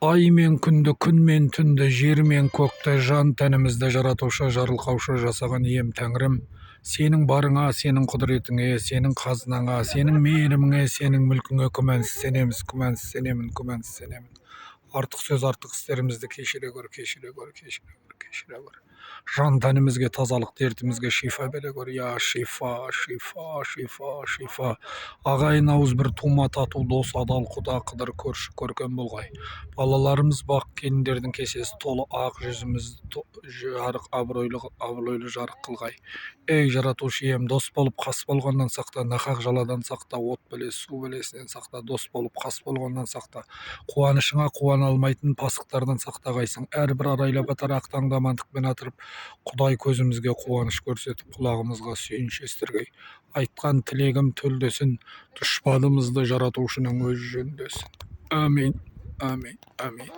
Ай мен күнді, күн мен түнді, жер мен көкті, жан тәнімізді жаратушы, жарылқаушы жасаған ием Тәңірім, сенің барыңа, сенің құдіретіңе, сенің қазынаңа, сенің мейіріміңе, сенің мүлкіңе күмәнсіз сенеміз, күмәнсіз сенемін, күмәнсіз сенемін. Артық сөз, артық істерімізді кешіре гөр, кешіре гөр, кешіре гөр, кешіре гөр. Жан тәнімізге тазалық, дертімізге шифа бере гөр. Я шифа, шифа, шифа, шифа. Ағайын ауыз бір тума тату дос, адал құда, қыдыр көрші көркем болғай. Балаларымыз бақ, келіндердің кесесі толы ақ, жүзімізді жарық, абыройлы жарық қылғай. Ей жаратушы ием, дос болып қас болғаннан сақта, нақақ жаладан сақта, от біле су білесінен сақта, дос болып қас болғаннан сақта, қуанышыңа қуана алмайтын пасықтардан сақтағайсың. Әрбір арайлап батар ақтаңды амандықпен атырып, Құдай көзімізге қуаныш көрсетіп, құлағымызға сүйініш естіргей. Айтқан тілегім төлдесін, дұшпанымызды жаратушының өзі жөндесін. Әмин, әмин, әмин.